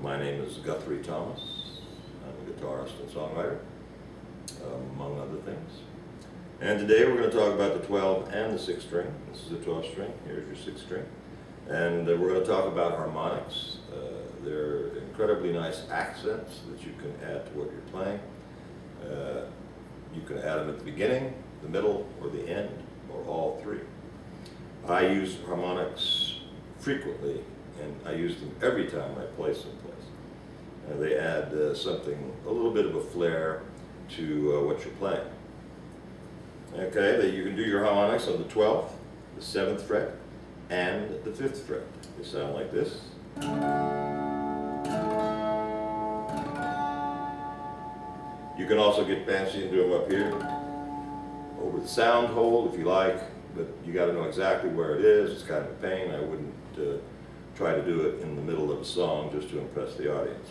My name is Guthrie Thomas. I'm a guitarist and songwriter, among other things. And today we're going to talk about the 12 and the 6 string. This is a 12 string, here's your 6 string. And we're going to talk about harmonics. They're incredibly nice accents that you can add to what you're playing. You can add them at the beginning, the middle, or the end, or all three. I use harmonics frequently, and I use them every time I play someplace. They add something, a little bit of a flair to what you're playing. Okay, you can do your harmonics on the 12th, the 7th fret, and the 5th fret. They sound like this. You can also get fancy and do them up here, over the sound hole if you like, but you got to know exactly where it is. It's kind of a pain. I wouldn't try to do it in the middle of a song just to impress the audience.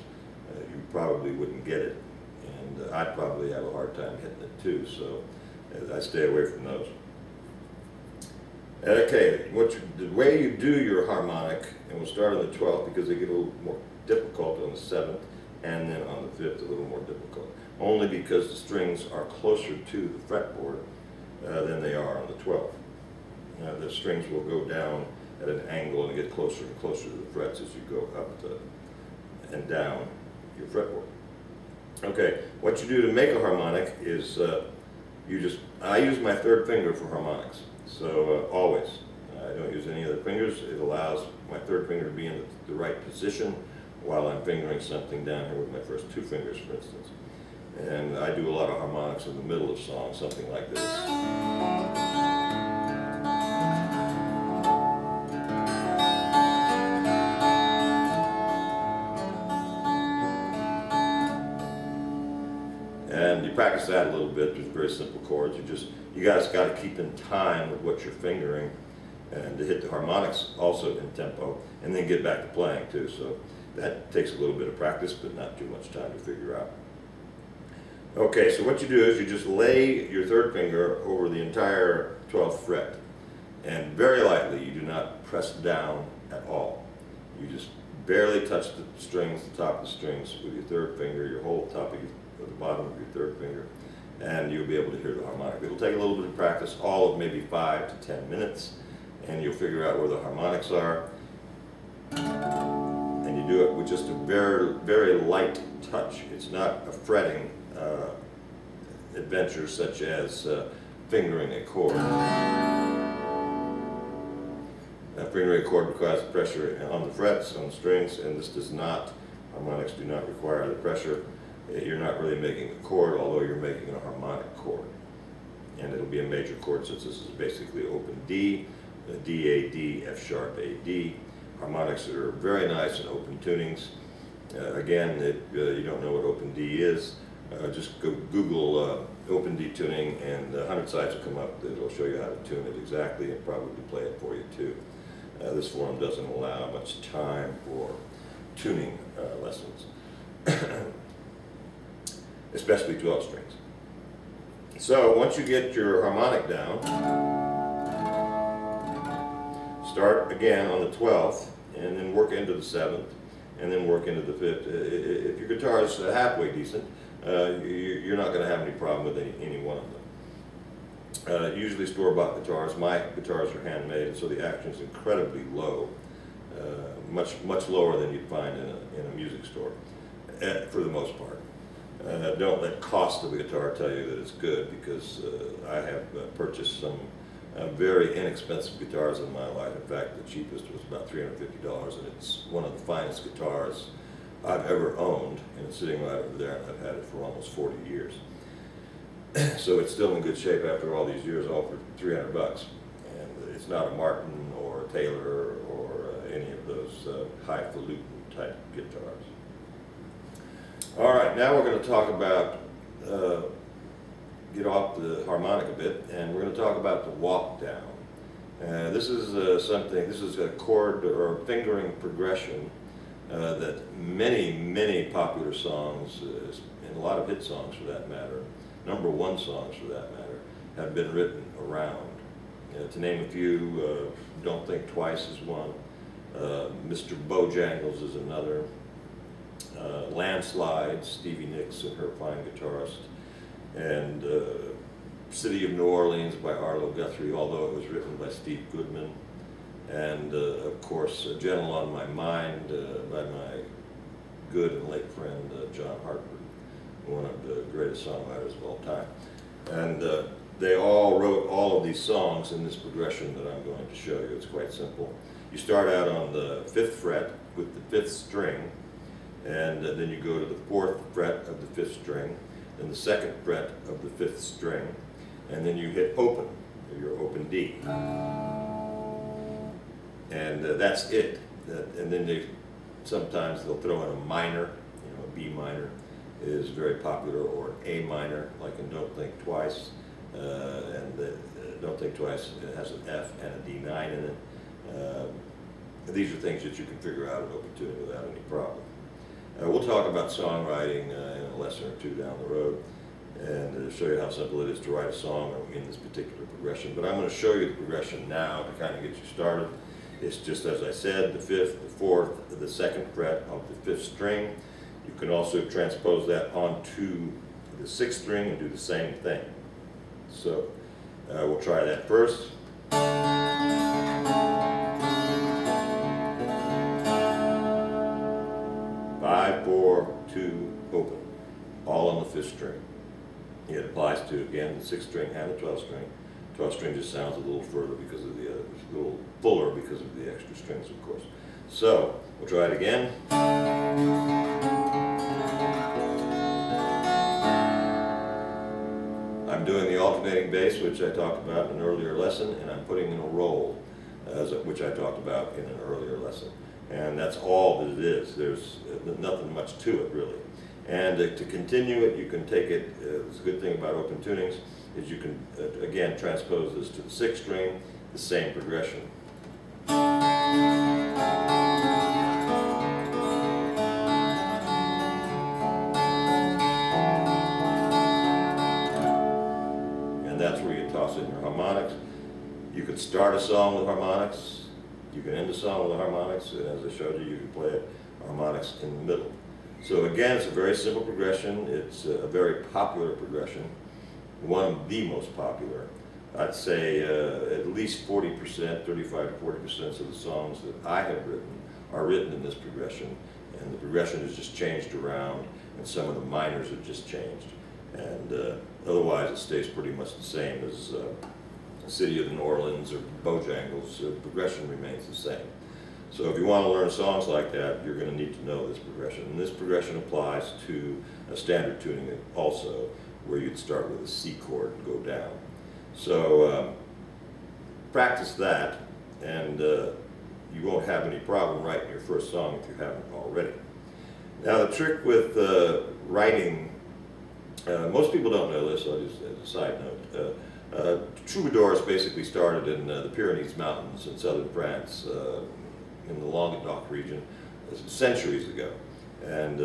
You probably wouldn't get it, and I'd probably have a hard time hitting it too, so I stay away from those. Okay, the way you do your harmonic, and we'll start on the 12th because they get a little more difficult on the 7th, and then on the 5th a little more difficult, only because the strings are closer to the fretboard than they are on the 12th. The strings will go down at an angle and get closer and closer to the frets as you go up and down your fretboard. Okay, what you do to make a harmonic is I use my 3rd finger for harmonics, so always. I don't use any other fingers. It allows my 3rd finger to be in the right position while I'm fingering something down here with my first 2 fingers, for instance. And I do a lot of harmonics in the middle of songs, something like this. And you practice that a little bit. There's very simple chords. You guys got to keep in time with what you're fingering, and to hit the harmonics also in tempo, and then get back to playing too. So that takes a little bit of practice, but not too much time to figure out. Okay, so what you do is you just lay your 3rd finger over the entire 12th fret, and very lightly. You do not press down at all. You just barely touch the strings, the top of the strings with your 3rd finger, your whole top of the bottom of your 3rd finger, and you'll be able to hear the harmonic. It'll take a little bit of practice, all of maybe 5 to 10 minutes, and you'll figure out where the harmonics are. And you do it with just a very, very light touch. It's not a fretting adventure such as fingering a chord. Fingering a chord requires pressure on the frets, on the strings, and this does not. Harmonics do not require the pressure. You're not really making a chord, although you're making a harmonic chord. And it'll be a major chord since this is basically open D, D, A, D, F sharp, A, D. Harmonics are very nice in open tunings. Again, you don't know what open D is, just go Google open D tuning, and 100 sites will come up that will show you how to tune it exactly and probably play it for you too. This forum doesn't allow much time for tuning lessons, especially 12 strings. So once you get your harmonic down, start again on the 12th, and then work into the 7th, and then work into the 5th. If your guitar is halfway decent, you're not going to have any problem with any one of them. Usually store-bought guitars. My guitars are handmade, so the action is incredibly low, much lower than you'd find in a music store, for the most part. Don't let cost of a guitar tell you that it's good, because I have purchased some very inexpensive guitars in my life. In fact, the cheapest was about $350, and it's one of the finest guitars I've ever owned, and it's sitting right over there, and I've had it for almost 40 years. So it's still in good shape after all these years, all for 300 bucks. And it's not a Martin or a Taylor or any of those highfalutin type guitars. All right, now we're going to talk about, get off the harmonic a bit, and we're going to talk about the walk down. This is this is a chord or fingering progression that many popular songs, and a lot of hit songs for that matter, #1 songs for that matter, have been written around. To name a few, Don't Think Twice is one, Mr. Bojangles is another, Landslide, Stevie Nicks and her fine guitarist, and City of New Orleans by Arlo Guthrie, although it was written by Steve Goodman, and of course Gentle on My Mind by my good and late friend John Hartford, one of the greatest songwriters of all time. And they all wrote all of these songs in this progression that I'm going to show you. It's quite simple. You start out on the 5th fret with the 5th string, and then you go to the 4th fret of the 5th string, then the 2nd fret of the 5th string, and then you hit open, your open D. And that's it. And then sometimes they'll throw in a minor, a B minor is very popular, or A minor, like in Don't Think Twice. Don't Think Twice, it has an F and a D9 in it. These are things that you can figure out in open tuning without any problem. We'll talk about songwriting in a lesson or two down the road, and show you how simple it is to write a song in this particular progression. But I'm going to show you the progression now to kind of get you started. It's just as I said, the 5th, the 4th, the 2nd fret of the 5th string. You can also transpose that onto the 6th string and do the same thing. So we'll try that first. 5, 4, 2, open, all on the 5th string. It applies to, again, the 6th string and the 12th string. 12th string just sounds a little further because of the, a little fuller because of the extra strings, of course. So, we'll try it again. I'm doing the alternating bass, which I talked about in an earlier lesson, and I'm putting in a roll, which I talked about in an earlier lesson. And that's all that it is. There's nothing much to it, really. And to continue it, you can take it, the good thing about open tunings is you can, again, transpose this to the 6th string, the same progression. And that's where you toss in your harmonics. You could start a song with harmonics, you can end a song with harmonics, and as I showed you, you can play it harmonics in the middle. So again, it's a very simple progression. It's a very popular progression, one of the most popular. I'd say at least 40%, 35 to 40% of the songs that I have written are written in this progression, and the progression has just changed around, and some of the minors have just changed. And otherwise, it stays pretty much the same as City of New Orleans or Bojangles. The progression remains the same. So if you want to learn songs like that, you're going to need to know this progression. And this progression applies to a standard tuning also, where you'd start with a C chord and go down. So practice that, and you won't have any problem writing your first song if you haven't already. Now the trick with writing, most people don't know this, I'll just as a side note. Troubadours basically started in the Pyrenees Mountains in southern France, in the Languedoc region, centuries ago. And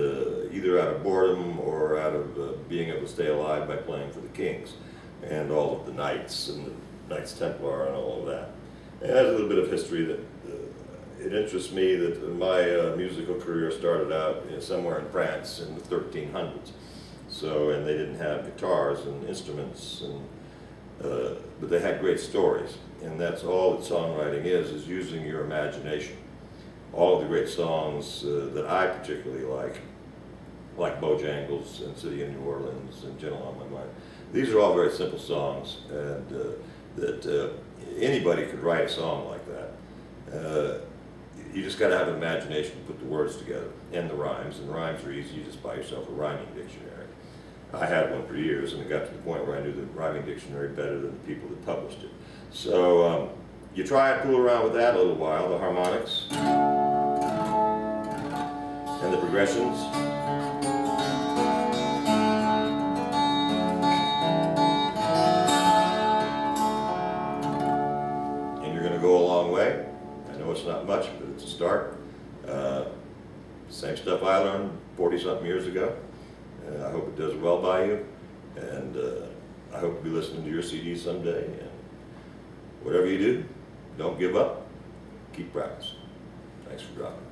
either out of boredom or out of being able to stay alive by playing for the kings and all of the knights and the Knights Templar and all of that. And it has a little bit of history that it interests me that my musical career started out somewhere in France in the 1300s. So, and they didn't have guitars and instruments, and but they had great stories. And that's all that songwriting is using your imagination. All of the great songs that I particularly like Bojangles and City of New Orleans and Gentle on My Mind, these are all very simple songs, and that anybody could write a song like that. You just got to have an imagination to put the words together and the rhymes are easy. You just buy yourself a rhyming dictionary. I had one for years, and it got to the point where I knew the rhyming dictionary better than the people that published it. So you try and fool around with that a little while, the harmonics and the progressions. And you're going to go a long way. I know it's not much, but it's a start. Same stuff I learned 40-something years ago. I hope it does well by you, and I hope to be listening to your CD someday. And whatever you do, don't give up. Keep practicing. Thanks for dropping.